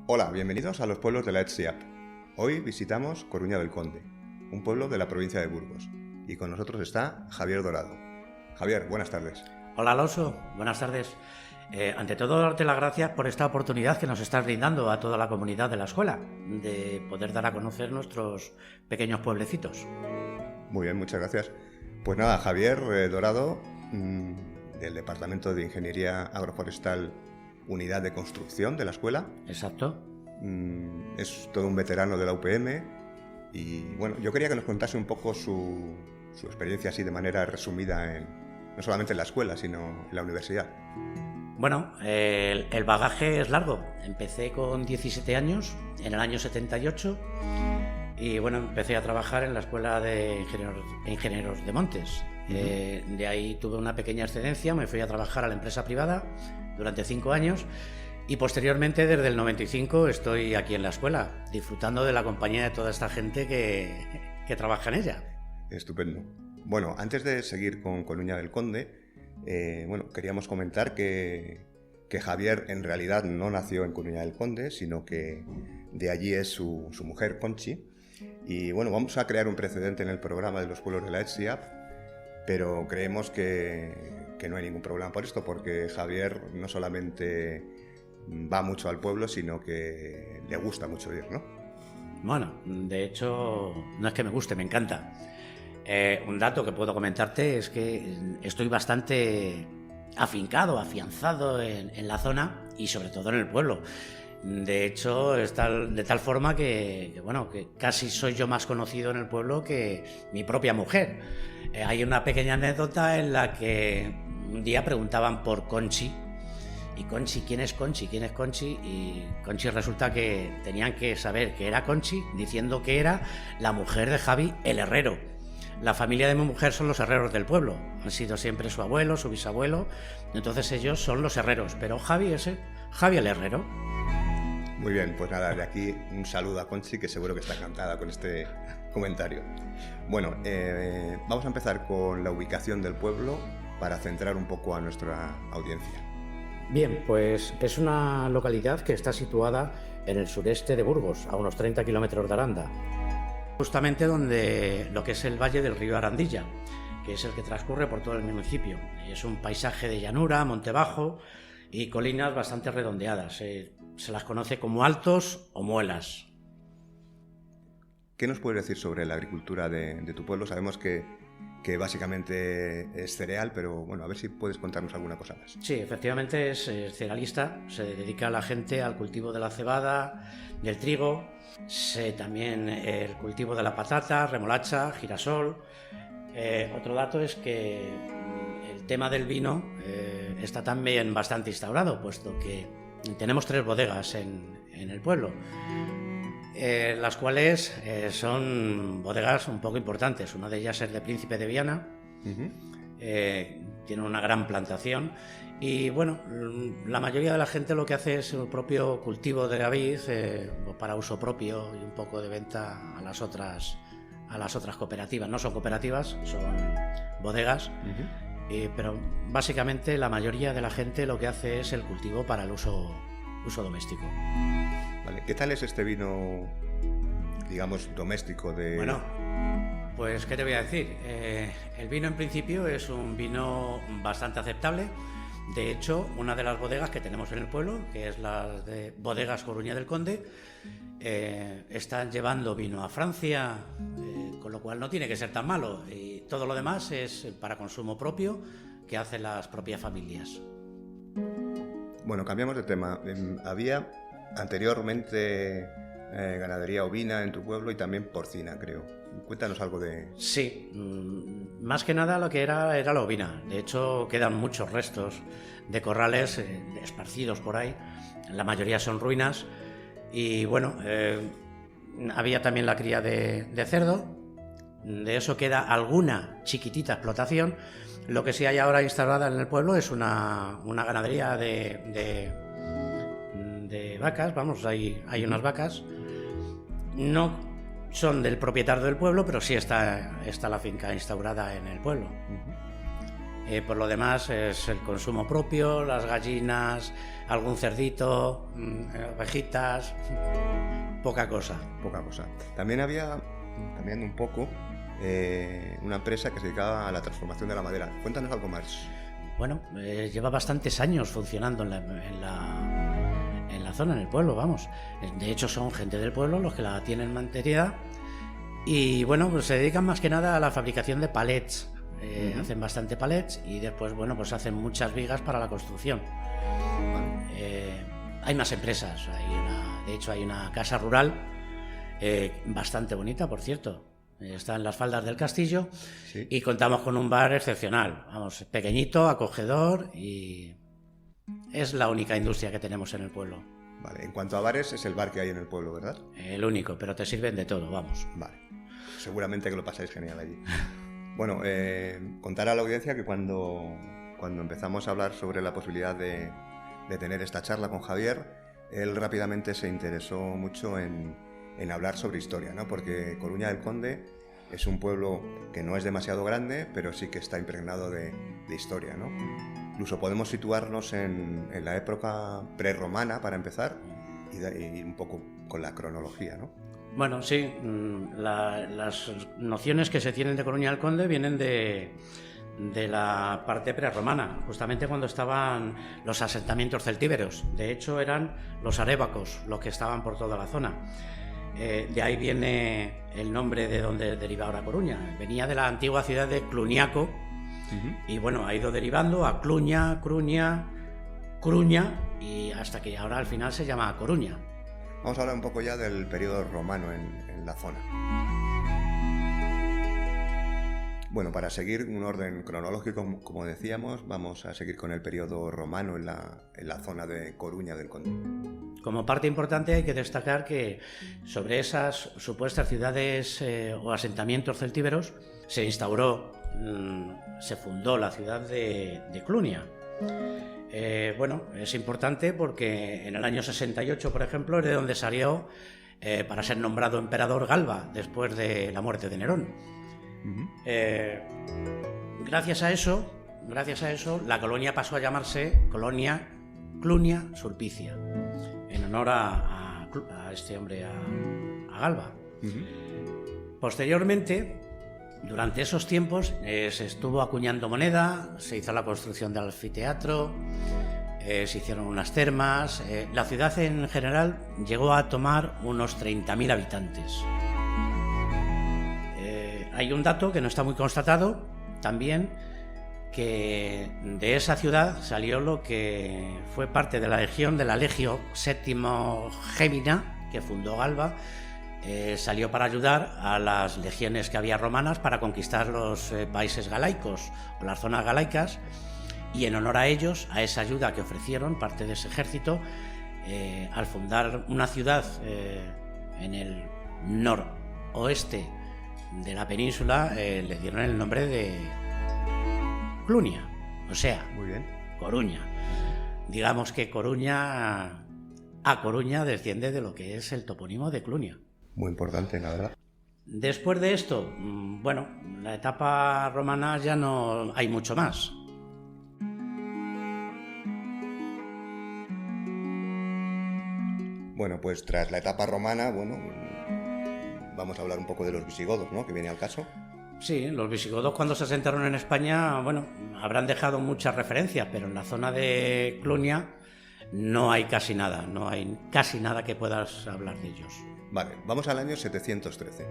Hola, bienvenidos a los pueblos de la ETSIAP. Hoy visitamos Coruña del Conde, un pueblo de la provincia de Burgos. Y con nosotros está Javier Dorado. Javier, buenas tardes. Hola Alonso, buenas tardes. Ante todo, darte las gracias por esta oportunidad que nos estás brindando a toda la comunidad de la escuela, de poder dar a conocer nuestros pequeños pueblecitos. Muy bien, muchas gracias. Pues nada, Javier Dorado, del Departamento de Ingeniería Agroforestal, Unidad de Construcción de la escuela. Exacto. Es todo un veterano de la UPM y bueno, yo quería que nos contase un poco su experiencia así de manera resumida, no solamente en la escuela, sino en la universidad. Bueno, el bagaje es largo. Empecé con 17 años, en el año 78, y bueno, empecé a trabajar en la Escuela de Ingenieros de Montes. De ahí tuve una pequeña excedencia, me fui a trabajar a la empresa privada durante 5 años y posteriormente, desde el 95, estoy aquí en la escuela, disfrutando de la compañía de toda esta gente que trabaja en ella. Estupendo. Bueno, antes de seguir con Coruña del Conde, queríamos comentar que Javier en realidad no nació en Coruña del Conde, sino que de allí es su mujer, Conchi. Y bueno, vamos a crear un precedente en el programa de los pueblos de la ETSIAP, pero creemos que no hay ningún problema por esto, porque Javier no solamente va mucho al pueblo, sino que le gusta mucho ir, ¿no? Bueno, de hecho, no es que me guste, me encanta. Un dato que puedo comentarte es que estoy bastante afianzado en la zona y sobre todo en el pueblo. De hecho, es de tal forma que casi soy yo más conocido en el pueblo que mi propia mujer. Hay una pequeña anécdota en la que un día preguntaban por Conchi. Y Conchi, ¿quién es Conchi? ¿Quién es Conchi? Y Conchi resulta que tenían que saber que era Conchi, diciendo que era la mujer de Javi el herrero. La familia de mi mujer son los herreros del pueblo. Han sido siempre su abuelo, su bisabuelo. Entonces ellos son los herreros. Pero Javi el herrero. Muy bien, pues nada, de aquí un saludo a Conchi, que seguro que está encantada con este comentario. Bueno, vamos a empezar con la ubicación del pueblo para centrar un poco a nuestra audiencia. Bien, pues es una localidad que está situada en el sureste de Burgos, a unos 30 kilómetros de Aranda. Justamente donde lo que es el valle del río Arandilla, que es el que transcurre por todo el municipio. Es un paisaje de llanura, monte bajo y colinas bastante redondeadas. Se las conoce como altos o muelas. ¿Qué nos puedes decir sobre la agricultura de tu pueblo? Sabemos que básicamente es cereal, pero bueno, a ver si puedes contarnos alguna cosa más. Sí, efectivamente es cerealista. Se dedica a la gente al cultivo de la cebada, del trigo, también el cultivo de la patata, remolacha, girasol. Otro dato es que el tema del vino está también bastante instaurado, puesto que tenemos 3 bodegas en el pueblo, las cuales son bodegas un poco importantes. Una de ellas es de Príncipe de Viana. Tiene una gran plantación y bueno, la mayoría de la gente lo que hace es su propio cultivo de vid para uso propio y un poco de venta a las otras cooperativas. No son cooperativas, son bodegas. Pero básicamente la mayoría de la gente lo que hace es el cultivo para el uso doméstico. Vale. ¿Qué tal es este vino, digamos, doméstico de...? Bueno, pues ¿qué te voy a decir? El vino en principio es un vino bastante aceptable. De hecho, una de las bodegas que tenemos en el pueblo, que es la de Bodegas Coruña del Conde, están llevando vino a Francia, con lo cual no tiene que ser tan malo. Y todo lo demás es para consumo propio, que hacen las propias familias. Bueno, cambiamos de tema. Había anteriormente ganadería ovina en tu pueblo y también porcina, creo. Cuéntanos algo de... Sí, más que nada lo que era la ovina. De hecho, quedan muchos restos de corrales esparcidos por ahí. La mayoría son ruinas. Y bueno, había también la cría de cerdo. De eso queda alguna chiquitita explotación. Lo que sí hay ahora instalada en el pueblo es una ganadería de vacas. Vamos, hay unas vacas. No son del propietario del pueblo, pero sí está la finca instaurada en el pueblo. Por lo demás es el consumo propio, las gallinas, algún cerdito, ovejitas, poca cosa. Poca cosa. También había, cambiando un poco, una empresa que se dedicaba a la transformación de la madera. Cuéntanos algo más. Bueno, lleva bastantes años funcionando en la zona, en el pueblo, vamos. De hecho, son gente del pueblo los que la tienen mantenida y, bueno, pues se dedican más que nada a la fabricación de palets. Hacen bastante palets y después, bueno, pues hacen muchas vigas para la construcción. Hay más empresas, de hecho hay una casa rural bastante bonita, por cierto. Está en las faldas del castillo, sí. Y contamos con un bar excepcional, vamos, pequeñito, acogedor, y es la única industria que tenemos en el pueblo. Vale, en cuanto a bares, es el bar que hay en el pueblo, ¿verdad? El único, pero te sirven de todo, vamos. Vale, seguramente que lo pasáis genial allí. Bueno, contar a la audiencia que cuando empezamos a hablar sobre la posibilidad de tener esta charla con Javier, él rápidamente se interesó mucho en hablar sobre historia, ¿no? Porque Coruña del Conde es un pueblo que no es demasiado grande, pero sí que está impregnado de historia, ¿no? Incluso podemos situarnos en la época prerromana, para empezar, y un poco con la cronología, ¿no? Bueno, sí, las nociones que se tienen de Coruña del Conde vienen de la parte prerromana, justamente cuando estaban los asentamientos celtíberos. De hecho, eran los arébacos los que estaban por toda la zona. De ahí viene el nombre de donde deriva ahora Coruña. Venía de la antigua ciudad de Cluniaco, y bueno, ha ido derivando a Cluña, Cruña, y hasta que ahora al final se llama Coruña. Vamos a hablar un poco ya del periodo romano en la zona. Bueno, para seguir un orden cronológico, como decíamos, vamos a seguir con el periodo romano en la zona de Coruña del Conde. Como parte importante hay que destacar que sobre esas supuestas ciudades o asentamientos celtíberos se fundó la ciudad de Clunia. Bueno, es importante porque en el año 68, por ejemplo, es de donde salió para ser nombrado emperador Galba después de la muerte de Nerón. Gracias a eso, la colonia pasó a llamarse Colonia Clunia Sulpicia, en honor a este hombre, a Galba. Posteriormente, durante esos tiempos, se estuvo acuñando moneda, se hizo la construcción del anfiteatro, se hicieron unas termas. La ciudad en general llegó a tomar unos 30.000 habitantes. Hay un dato que no está muy constatado también, que de esa ciudad salió lo que fue parte de la legión de la Legio VII Gemina, que fundó Galba. Salió para ayudar a las legiones que había romanas para conquistar los países galaicos o las zonas galaicas, y en honor a ellos, a esa ayuda que ofrecieron parte de ese ejército, al fundar una ciudad en el noroeste de la península, le dieron el nombre de Clunia, o sea, muy bien, Coruña. Digamos que Coruña desciende de lo que es el topónimo de Clunia. Muy importante, la verdad. Después de esto, bueno, la etapa romana ya no hay mucho más. Bueno, pues tras la etapa romana, bueno, vamos a hablar un poco de los visigodos, ¿no?, que viene al caso. Sí, los visigodos cuando se asentaron en España, bueno, habrán dejado muchas referencias, pero en la zona de Clunia no hay casi nada que puedas hablar de ellos. Vale, vamos al año 713.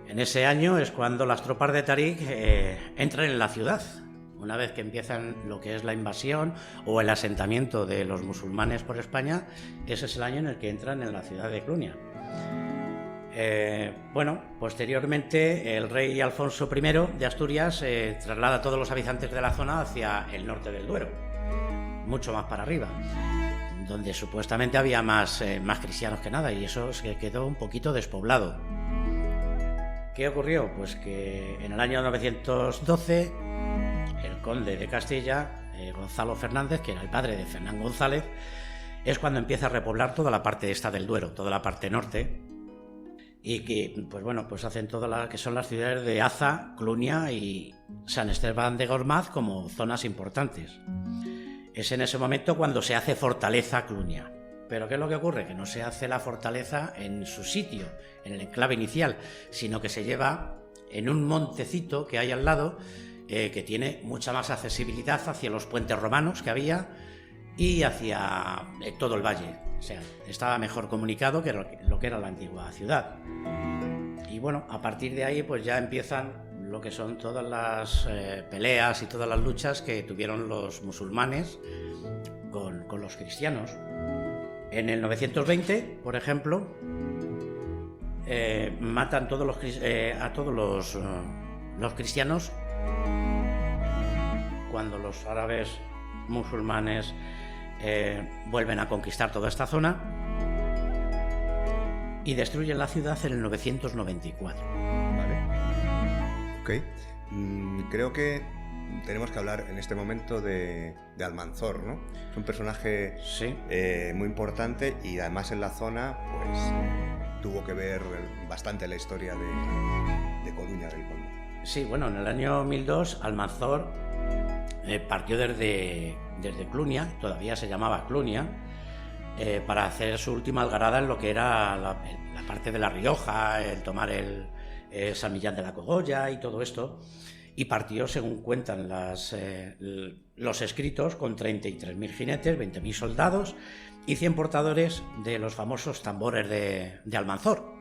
En ese año es cuando las tropas de Tarik entran en la ciudad. Una vez que empiezan lo que es la invasión o el asentamiento de los musulmanes por España, ese es el año en el que entran en la ciudad de Clunia. Bueno, posteriormente el rey Alfonso I de Asturias traslada a todos los habitantes de la zona hacia el norte del Duero, mucho más para arriba, donde supuestamente había más cristianos que nada, y eso se quedó un poquito despoblado. ¿Qué ocurrió? Pues que en el año 912 el conde de Castilla, Gonzalo Fernández, que era el padre de Fernán González, es cuando empieza a repoblar toda la parte esta del Duero, toda la parte norte, y que, pues bueno, pues hacen todas las que son las ciudades de Aza, Clunia y San Esteban de Gormaz como zonas importantes. Es en ese momento cuando se hace fortaleza Clunia. Pero ¿qué es lo que ocurre? Que no se hace la fortaleza en su sitio, en el enclave inicial, sino que se lleva en un montecito que hay al lado, que tiene mucha más accesibilidad hacia los puentes romanos que había y hacia todo el valle. O sea, estaba mejor comunicado que lo que era la antigua ciudad. Y bueno, a partir de ahí pues ya empiezan lo que son todas las peleas y todas las luchas que tuvieron los musulmanes con los cristianos. En el 920, por ejemplo, matan a todos los cristianos cuando los árabes musulmanes vuelven a conquistar toda esta zona y destruyen la ciudad en el 994. Vale. Ok. Creo que tenemos que hablar en este momento de Almanzor, ¿no? Es un personaje sí. Muy importante y además en la zona pues tuvo que ver bastante la historia de Coruña del Conde. Sí, bueno, en el año 1002 Almanzor partió desde Clunia, todavía se llamaba Clunia, para hacer su última algarada en lo que era la parte de La Rioja, el tomar el San Millán de la Cogolla y todo esto. Y partió, según cuentan los escritos, con 33.000 jinetes, 20.000 soldados y 100 portadores de los famosos tambores de Almanzor.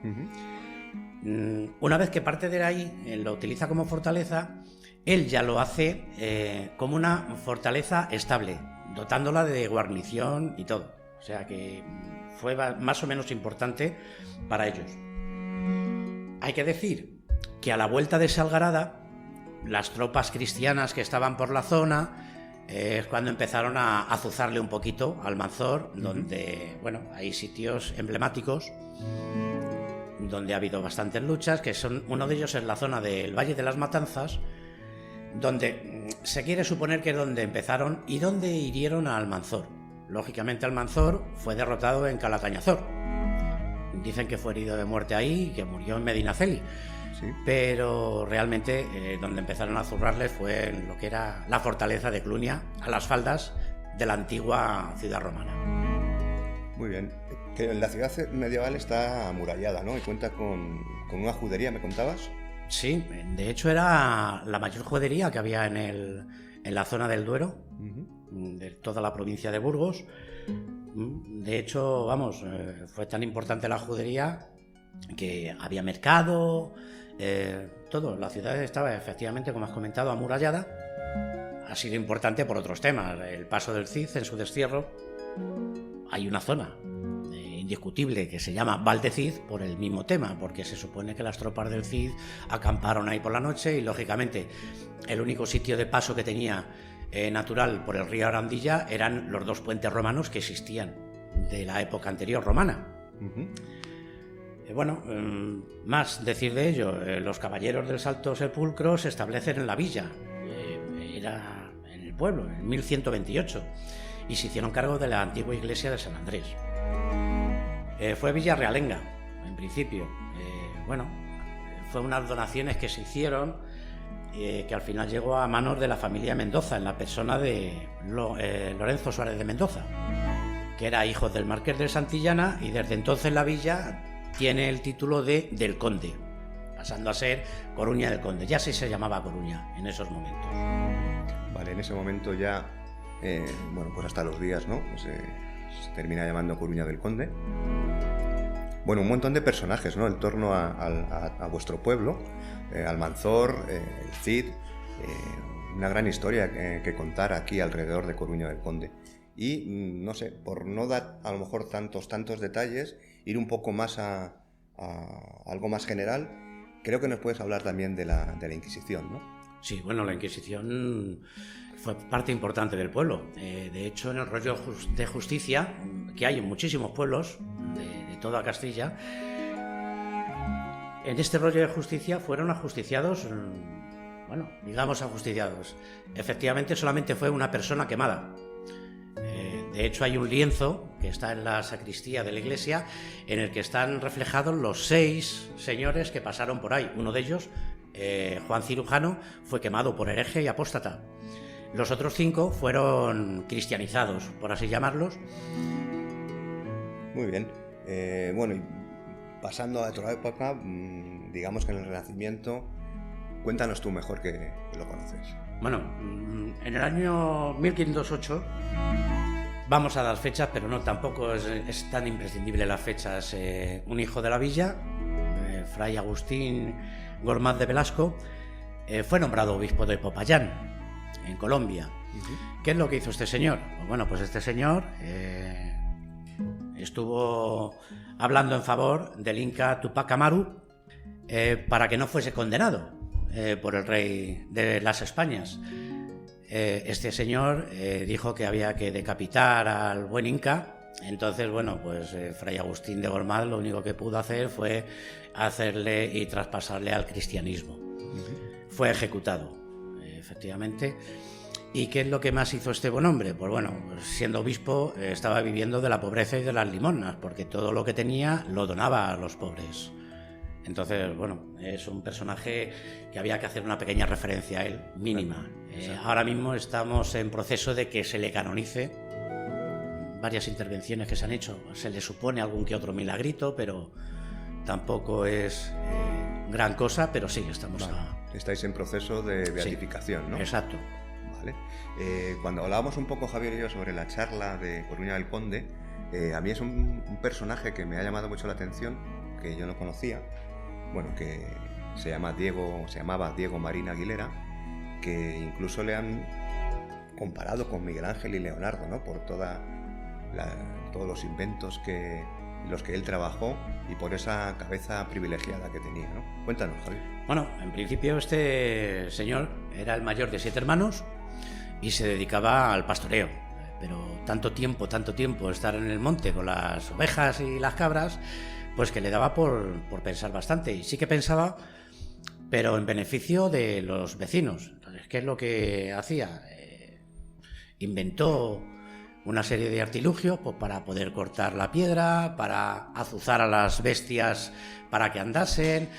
Una vez que parte de ahí, lo utiliza como fortaleza, él ya lo hace como una fortaleza estable, dotándola de guarnición y todo. O sea que fue más o menos importante para ellos. Hay que decir que a la vuelta de esa algarada, las tropas cristianas que estaban por la zona es cuando empezaron a azuzarle un poquito a Almanzor, donde, bueno, hay sitios emblemáticos donde ha habido bastantes luchas, que son, uno de ellos es la zona del Valle de las Matanzas, donde se quiere suponer que es donde empezaron y donde hirieron a Almanzor. Lógicamente Almanzor fue derrotado en Calatañazor. Dicen que fue herido de muerte ahí y que murió en Medinaceli. Sí. Pero realmente donde empezaron a zurrarle fue en lo que era la fortaleza de Clunia, a las faldas de la antigua ciudad romana. Muy bien. Que la ciudad medieval está amurallada, ¿no? Y cuenta con una judería, ¿me contabas? Sí, de hecho era la mayor judería que había en la zona del Duero, de toda la provincia de Burgos. De hecho, vamos, fue tan importante la judería que había mercado, todo. La ciudad estaba efectivamente, como has comentado, amurallada. Ha sido importante por otros temas. El paso del Cid en su destierro. Hay una zona indiscutible que se llama Val de Cid por el mismo tema, porque se supone que las tropas del Cid acamparon ahí por la noche y lógicamente el único sitio de paso que tenía natural por el río Arandilla eran los dos puentes romanos que existían de la época anterior romana. Bueno, más decir de ello, los caballeros del Santo Sepulcro se establecen en la villa, era en el pueblo, en 1128, y se hicieron cargo de la antigua iglesia de San Andrés. Fue villa realenga, en principio. Bueno, fue unas donaciones que se hicieron que al final llegó a manos de la familia Mendoza, en la persona de Lorenzo Suárez de Mendoza, que era hijo del marqués de Santillana, y desde entonces la villa tiene el título del conde, pasando a ser Coruña del Conde. Ya sí se llamaba Coruña en esos momentos. Vale, en ese momento ya, bueno, pues hasta los días, ¿no? Pues, se termina llamando Coruña del Conde. Bueno, un montón de personajes, ¿no? En torno a vuestro pueblo, Almanzor, el Cid, una gran historia que contar aquí alrededor de Coruña del Conde. Y, no sé, por no dar a lo mejor tantos detalles, ir un poco más a algo más general, creo que nos puedes hablar también de la Inquisición, ¿no? Sí, bueno, la Inquisición fue parte importante del pueblo. De hecho, en el rollo de justicia, que hay en muchísimos pueblos de toda Castilla, en este rollo de justicia fueron ajusticiados, bueno, digamos ajusticiados. Efectivamente, solamente fue una persona quemada. De hecho, hay un lienzo que está en la sacristía de la iglesia, en el que están reflejados los 6 señores que pasaron por ahí. Uno de ellos, Juan Cirujano, fue quemado por hereje y apóstata. Los otros 5 fueron cristianizados, por así llamarlos. Muy bien. Bueno, y pasando a otra época, digamos que en el Renacimiento, cuéntanos tú mejor que lo conoces. Bueno, en el año 1508, vamos a dar fechas, pero no, tampoco es tan imprescindible las fechas. Un hijo de la villa, Fray Agustín Gormaz de Velasco, fue nombrado obispo de Popayán, en Colombia. ¿Qué es lo que hizo este señor? Pues bueno, pues este señor estuvo hablando en favor del Inca Tupac Amaru para que no fuese condenado por el rey de las Españas. Este señor dijo que había que decapitar al buen Inca. Entonces, bueno, pues Fray Agustín de Gormaz lo único que pudo hacer fue hacerle y traspasarle al cristianismo. Fue ejecutado, efectivamente. ¿Y qué es lo que más hizo este buen hombre? Pues bueno, siendo obispo estaba viviendo de la pobreza y de las limosnas, porque todo lo que tenía lo donaba a los pobres. Entonces, bueno, es un personaje que había que hacer una pequeña referencia a él, mínima. Ahora mismo estamos en proceso de que se le canonice. Varias intervenciones que se han hecho, se le supone algún que otro milagrito, pero tampoco es gran cosa, pero sí, estamos Estáis en proceso de beatificación, sí, ¿no? Exacto. Vale. Cuando hablábamos un poco, Javier y yo, sobre la charla de Coruña del Conde, a mí es un personaje que me ha llamado mucho la atención, que yo no conocía, bueno, que se llamaba Diego Marín Aguilera, que incluso le han comparado con Miguel Ángel y Leonardo, ¿no? Por todos los inventos los que él trabajó y por esa cabeza privilegiada que tenía, ¿no? Cuéntanos, Javier. Bueno, en principio este señor era el mayor de 7 hermanos y se dedicaba al pastoreo, pero tanto tiempo estar en el monte con las ovejas y las cabras, pues que le daba por pensar bastante. Y sí que pensaba, pero en beneficio de los vecinos. Entonces, ¿qué es lo que hacía? Inventó una serie de artilugios pues, para poder cortar la piedra, para azuzar a las bestias para que andasen,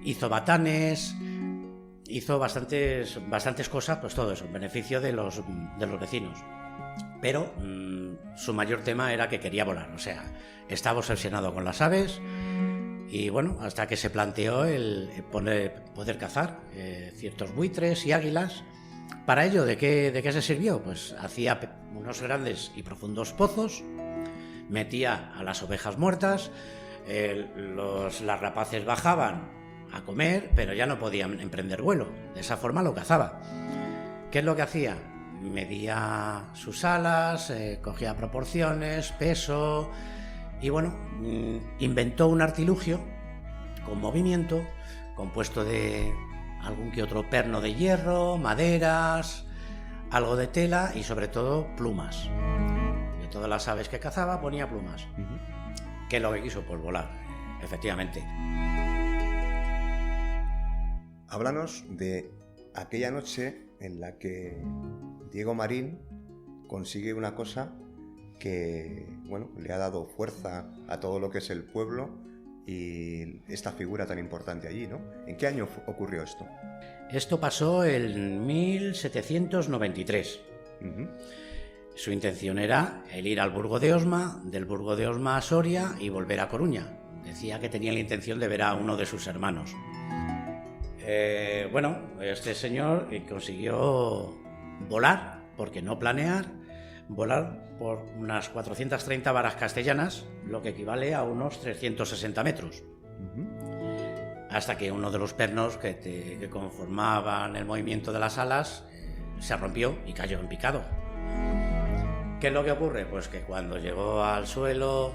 hizo batanes, hizo bastantes cosas, pues todo eso, en beneficio de los vecinos. Pero su mayor tema era que quería volar, o sea, estaba obsesionado con las aves y bueno, hasta que se planteó el poder cazar ciertos buitres y águilas. Para ello, ¿de qué se sirvió? Pues hacía unos grandes y profundos pozos, metía a las ovejas muertas, las rapaces bajaban a comer, pero ya no podían emprender vuelo. De esa forma lo cazaba. ¿Qué es lo que hacía? Medía sus alas, cogía proporciones, peso y bueno, inventó un artilugio con movimiento compuesto de algún que otro perno de hierro, maderas, algo de tela y sobre todo plumas. De todas las aves que cazaba ponía plumas. ¿Qué es lo que quiso? Pues volar, efectivamente. Háblanos de aquella noche en la que Diego Marín consigue una cosa que, bueno, le ha dado fuerza a todo lo que es el pueblo y esta figura tan importante allí, ¿no? ¿En qué año ocurrió esto? Esto pasó en 1793. Su intención era el ir al Burgo de Osma, del Burgo de Osma a Soria y volver a Coruña. Decía que tenía la intención de ver a uno de sus hermanos. Bueno, este señor consiguió volar, porque no planear, volar por unas 430 varas castellanas, lo que equivale a unos 360 metros. Hasta que uno de los pernos que conformaban el movimiento de las alas se rompió y cayó en picado. ¿Qué es lo que ocurre? Pues que cuando llegó al suelo,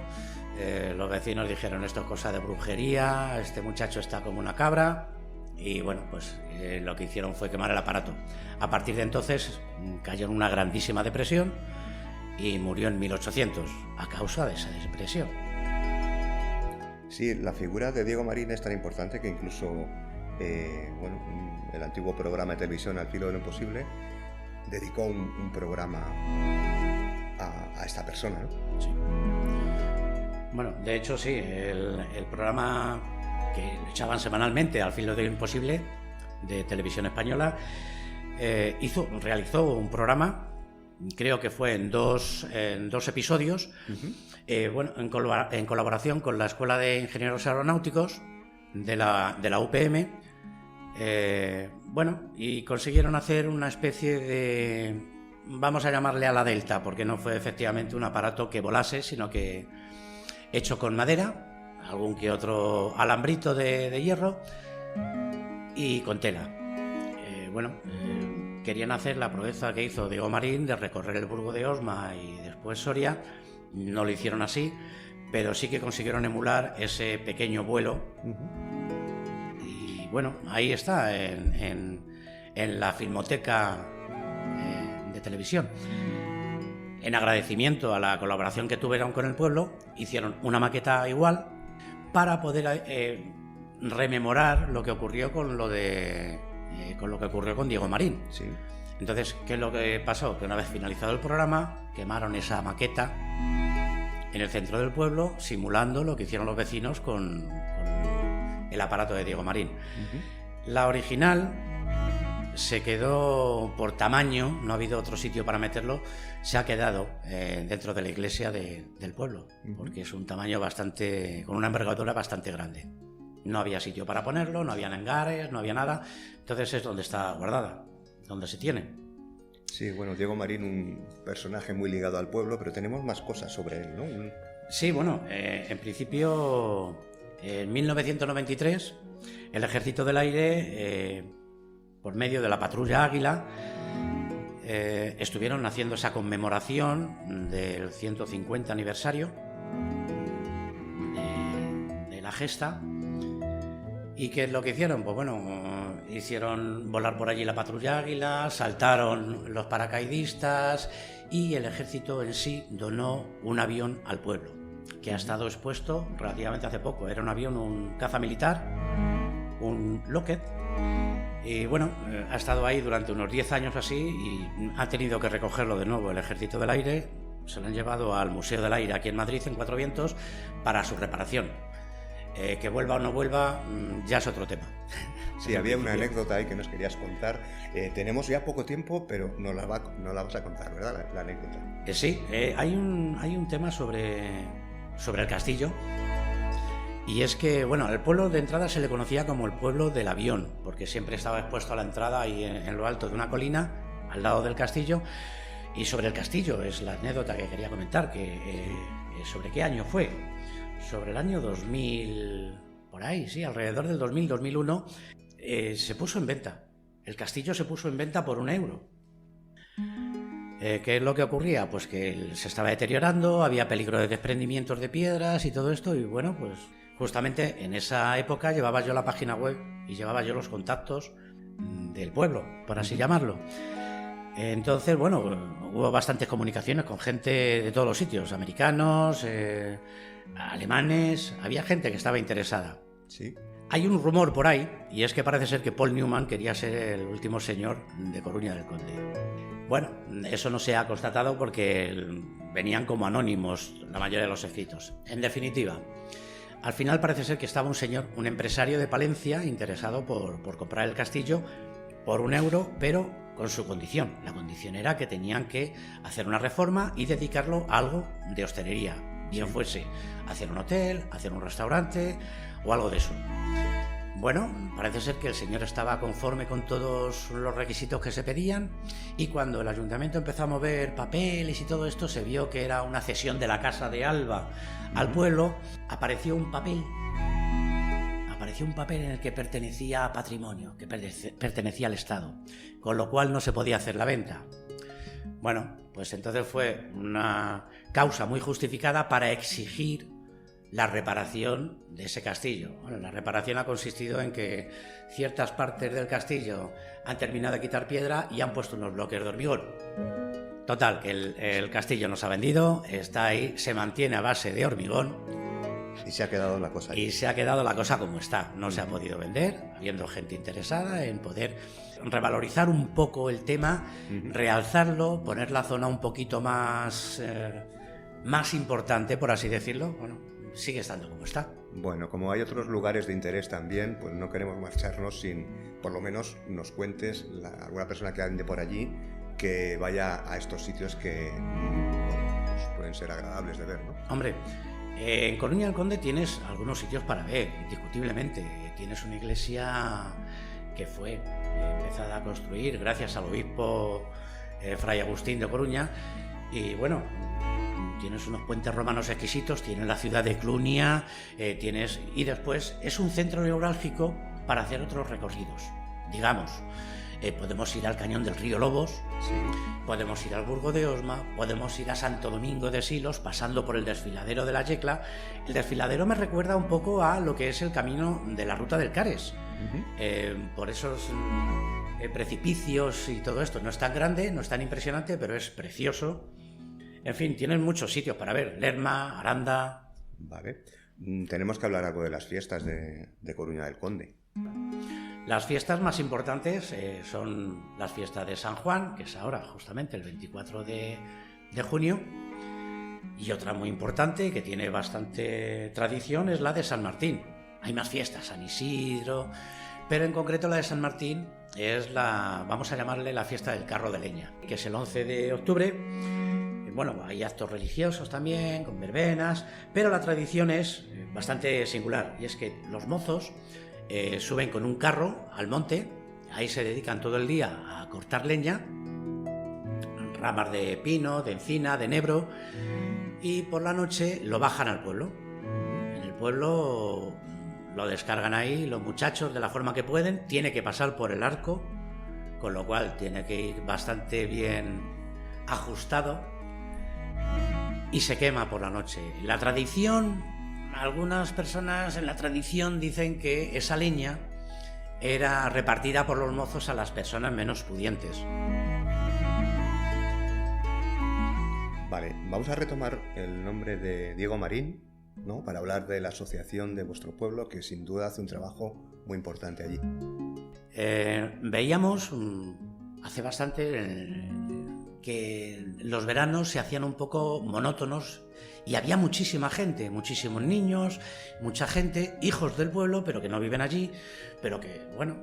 los vecinos dijeron: esto es cosa de brujería, este muchacho está como una cabra. Y bueno, pues lo que hicieron fue quemar el aparato. A partir de entonces cayó en una grandísima depresión y murió en 1800 a causa de esa depresión. Sí, la figura de Diego Marín es tan importante que incluso el antiguo programa de televisión Al filo de lo imposible dedicó un programa a esta persona, ¿no? Sí. Bueno, de hecho sí, el programa que echaban semanalmente, Al filo de lo imposible, de Televisión Española, realizó un programa, creo que fue en dos episodios, bueno, en colaboración con la Escuela de Ingenieros Aeronáuticos de la UPM, bueno, y consiguieron hacer una especie de, vamos a llamarle ala delta, porque no fue efectivamente un aparato que volase, sino que hecho con madera, algún que otro alambrito de hierro y con tela. Querían hacer la proeza que hizo Diego Marín de recorrer el Burgo de Osma y después Soria. No lo hicieron así, pero sí que consiguieron emular ese pequeño vuelo. Y bueno, ahí está, en la Filmoteca de Televisión. En agradecimiento a la colaboración que tuvieron con el pueblo, hicieron una maqueta igual para poder rememorar lo que ocurrió con lo que ocurrió con Diego Marín. Sí. Entonces, ¿qué es lo que pasó? Que una vez finalizado el programa, quemaron esa maqueta en el centro del pueblo, simulando lo que hicieron los vecinos con el aparato de Diego Marín. La original se quedó por tamaño, no ha habido otro sitio para meterlo, se ha quedado dentro de la iglesia del pueblo, porque es un tamaño con una envergadura bastante grande. No había sitio para ponerlo, no había hangares, no había nada, entonces es donde está guardada, donde se tiene. Sí, bueno, Diego Marín, un personaje muy ligado al pueblo, pero tenemos más cosas sobre él, ¿no? Sí, bueno, en principio, en 1993, el Ejército del Aire, por medio de la Patrulla Águila, estuvieron haciendo esa conmemoración del 150 aniversario de la gesta. ¿Y qué es lo que hicieron? Pues bueno, hicieron volar por allí la Patrulla Águila, saltaron los paracaidistas y el ejército en sí donó un avión al pueblo, que ha estado expuesto relativamente hace poco. Era un avión, un caza militar, un Lockheed, y bueno, ha estado ahí durante unos 10 años así y ha tenido que recogerlo de nuevo el Ejército del Aire. Se lo han llevado al Museo del Aire aquí en Madrid, en Cuatro Vientos, para su reparación. Que vuelva o no vuelva ya es otro tema. Sí, había una anécdota ahí que nos querías contar. Tenemos ya poco tiempo, pero no la vas a contar, ¿verdad? La anécdota. Sí, hay un tema sobre el castillo. Y es que, bueno, al pueblo de entrada se le conocía como el pueblo del avión, porque siempre estaba expuesto a la entrada ahí en lo alto de una colina, al lado del castillo. Y sobre el castillo es la anécdota que quería comentar, ¿sobre qué año fue? Sobre el año 2000, por ahí, sí, alrededor del 2000-2001, se puso en venta. El castillo se puso en venta por €1. ¿Qué es lo que ocurría? Pues que se estaba deteriorando, había peligro de desprendimientos de piedras y todo esto, y bueno, pues justamente en esa época llevaba yo la página web y llevaba yo los contactos del pueblo, por así llamarlo. Entonces, bueno, hubo bastantes comunicaciones con gente de todos los sitios, americanos, alemanes, había gente que estaba interesada. Sí. Hay un rumor por ahí, y es que parece ser que Paul Newman quería ser el último señor de Coruña del Conde. Bueno, eso no se ha constatado porque venían como anónimos la mayoría de los escritos. En definitiva, al final parece ser que estaba un señor, un empresario de Palencia, interesado por comprar el castillo por €1, pero con su condición. La condición era que tenían que hacer una reforma y dedicarlo a algo de hostelería. Bien fuese hacer un hotel, hacer un restaurante o algo de eso. Bueno, parece ser que el señor estaba conforme con todos los requisitos que se pedían, y cuando el ayuntamiento empezó a mover papeles y todo esto, se vio que era una cesión de la casa de Alba al pueblo. Apareció un papel en el que pertenecía a patrimonio, que pertenecía al Estado, con lo cual no se podía hacer la venta. Bueno, pues entonces fue una causa muy justificada para exigir la reparación de ese castillo. Bueno, la reparación ha consistido en que ciertas partes del castillo han terminado de quitar piedra y han puesto unos bloques de hormigón. Total, que el castillo no se ha vendido, está ahí, se mantiene a base de hormigón Y se ha quedado la cosa ahí. Y se ha quedado la cosa como está. No se ha podido vender, habiendo gente interesada en poder revalorizar un poco el tema, realzarlo, poner la zona un poquito más importante, por así decirlo. Bueno, sigue estando como está. Bueno, como hay otros lugares de interés también, pues no queremos marcharnos sin, por lo menos, nos cuentes alguna persona que ande por allí que vaya a estos sitios que pues pueden ser agradables de ver, ¿no? Hombre, en Coruña del Conde tienes algunos sitios para ver, indiscutiblemente. Tienes una iglesia que fue empezada a construir gracias al obispo Fray Agustín de Coruña, y bueno, tienes unos puentes romanos exquisitos, tienes la ciudad de Clunia, y después es un centro neurálgico para hacer otros recorridos, digamos. Podemos ir al Cañón del Río Lobos, Sí. podemos ir al Burgo de Osma, podemos ir a Santo Domingo de Silos, pasando por el desfiladero de la Yecla. El desfiladero me recuerda un poco a lo que es el camino de la ruta del Cares. Por esos precipicios y todo esto. No es tan grande, no es tan impresionante, pero es precioso. En fin, tienen muchos sitios para ver. Lerma, Aranda. Vale. Tenemos que hablar algo de las fiestas de Coruña del Conde. Las fiestas más importantes son las fiestas de San Juan, que es ahora justamente el 24 de junio, y otra muy importante que tiene bastante tradición es la de San Martín. Hay más fiestas, San Isidro, pero en concreto la de San Martín es vamos a llamarle la fiesta del carro de leña, que es el 11 de octubre. Bueno, hay actos religiosos también, con verbenas, pero la tradición es bastante singular, y es que los mozos suben con un carro al monte, ahí se dedican todo el día a cortar leña, ramas de pino, de encina, de enebro, y por la noche lo bajan al pueblo. En el pueblo lo descargan ahí los muchachos de la forma que pueden, tiene que pasar por el arco, con lo cual tiene que ir bastante bien ajustado, y se quema por la noche. La tradición, algunas personas en la tradición dicen que esa leña era repartida por los mozos a las personas menos pudientes. Vale, vamos a retomar el nombre de Diego Marín, ¿no? Para hablar de la asociación de vuestro pueblo, que sin duda hace un trabajo muy importante allí. Veíamos hace bastante que los veranos se hacían un poco monótonos y había muchísima gente, muchísimos niños, mucha gente, hijos del pueblo, pero que no viven allí, pero que, bueno,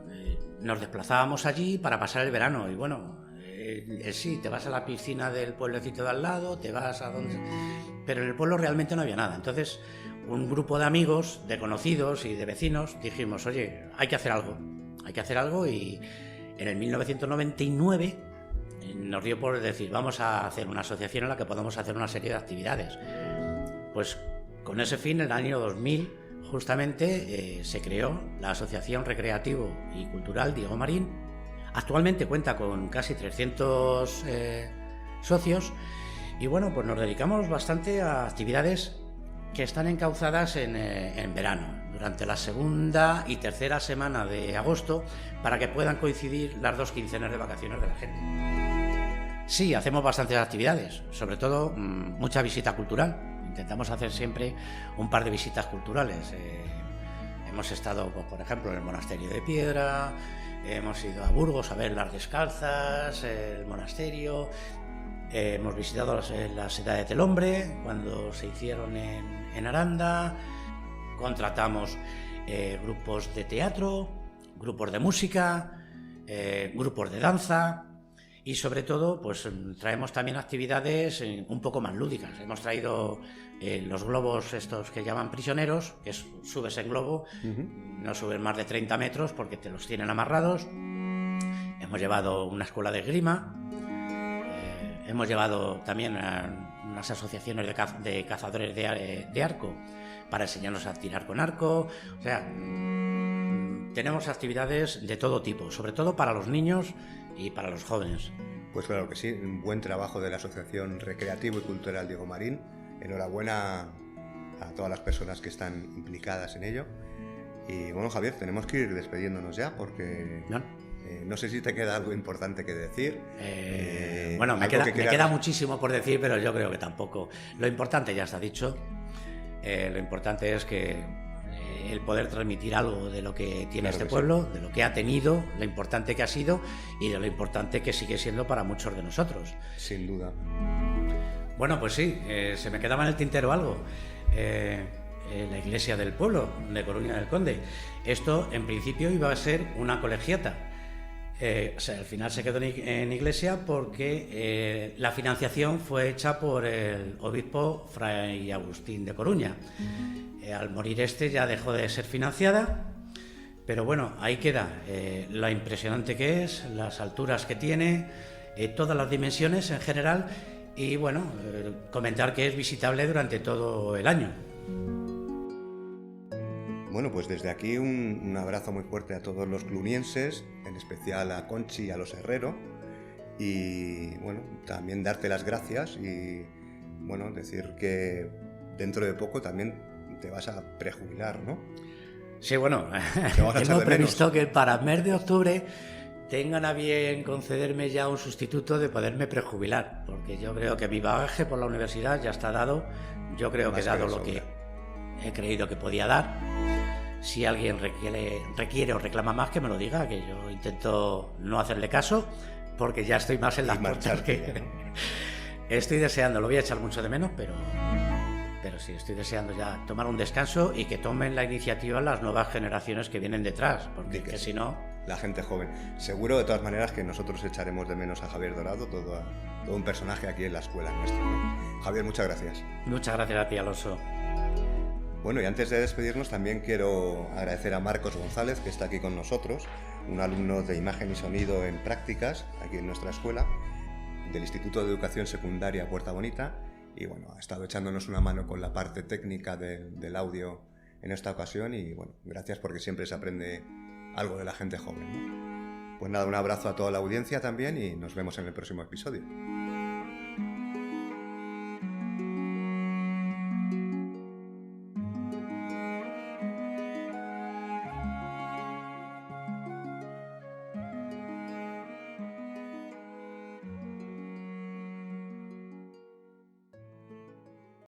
nos desplazábamos allí para pasar el verano. Y bueno, sí, te vas a la piscina del pueblecito de al lado, te vas a donde... Pero en el pueblo realmente no había nada. Entonces, un grupo de amigos, de conocidos y de vecinos dijimos, oye, hay que hacer algo, y en el 1999 nos dio por decir, vamos a hacer una asociación en la que podamos hacer una serie de actividades. Pues con ese fin, en el año 2000, justamente, se creó la Asociación Recreativo y Cultural Diego Marín. Actualmente cuenta con casi 300 socios, y bueno, pues nos dedicamos bastante a actividades que están encauzadas en verano, durante la segunda y tercera semana de agosto, para que puedan coincidir las dos quincenas de vacaciones de la gente. Sí, hacemos bastantes actividades, sobre todo mucha visita cultural. Intentamos hacer siempre un par de visitas culturales. Hemos estado, pues, por ejemplo, en el Monasterio de Piedra, hemos ido a Burgos a ver las Descalzas, el monasterio, hemos visitado las Edades del Hombre cuando se hicieron en Aranda, contratamos grupos de teatro, grupos de música, grupos de danza. Y sobre todo, pues traemos también actividades un poco más lúdicas. Hemos traído los globos estos que llaman prisioneros, que subes en globo, no subes más de 30 metros porque te los tienen amarrados. Hemos llevado una escuela de esgrima, hemos llevado también a unas asociaciones de cazadores de arco para enseñarnos a tirar con arco. O sea, tenemos actividades de todo tipo, sobre todo para los niños y para los jóvenes. Pues claro que sí, un buen trabajo de la Asociación Recreativo y Cultural Diego Marín. Enhorabuena a todas las personas que están implicadas en ello. Y bueno, Javier, tenemos que ir despidiéndonos ya porque no sé si te queda algo importante que decir. Bueno, me queda muchísimo por decir, pero yo creo que tampoco. Lo importante ya está dicho. Lo importante es que el poder transmitir algo de lo que tiene Claro este que pueblo, de lo que ha tenido, lo importante que ha sido y de lo importante que sigue siendo para muchos de nosotros. Sin duda. Bueno, pues sí, se me quedaba en el tintero algo. La iglesia del pueblo de Coruña del Conde. Esto en principio iba a ser una colegiata. Al final se quedó en iglesia porque la financiación fue hecha por el obispo Fray Agustín de Coruña. Al morir este ya dejó de ser financiada, pero bueno, ahí queda lo impresionante que es, las alturas que tiene, todas las dimensiones en general y bueno, comentar que es visitable durante todo el año. Bueno, pues desde aquí un abrazo muy fuerte a todos los clunienses, en especial a Conchi y a los Herrero, y bueno, también darte las gracias y bueno, decir que dentro de poco también te vas a prejubilar, ¿no? Sí, bueno, Te vas a echar hemos de previsto menos. que para el mes de octubre tengan a bien concederme ya un sustituto de poderme prejubilar, porque yo creo que mi bagaje por la universidad ya está dado, yo creo que he Más que dado de lo que sobra. he creído que podía dar. Si alguien requiere o reclama más, que me lo diga, que yo intento no hacerle caso, porque ya estoy más en las Y puertas marcharte que... ya, ¿no? Estoy deseando, lo voy a echar mucho de menos, pero sí, estoy deseando ya tomar un descanso y que tomen la iniciativa las nuevas generaciones que vienen detrás, porque Di que que sí. si no... La gente joven. Seguro de todas maneras que nosotros echaremos de menos a Javier Dorado, todo un personaje aquí en la escuela nuestra, ¿no? Javier, muchas gracias. Muchas gracias a ti, Alonso. Bueno, y antes de despedirnos también quiero agradecer a Marcos González, que está aquí con nosotros, un alumno de imagen y sonido en prácticas aquí en nuestra escuela, del Instituto de Educación Secundaria Puerta Bonita, y bueno, ha estado echándonos una mano con la parte técnica del audio en esta ocasión y bueno, gracias porque siempre se aprende algo de la gente joven, ¿no? Pues nada, un abrazo a toda la audiencia también y nos vemos en el próximo episodio.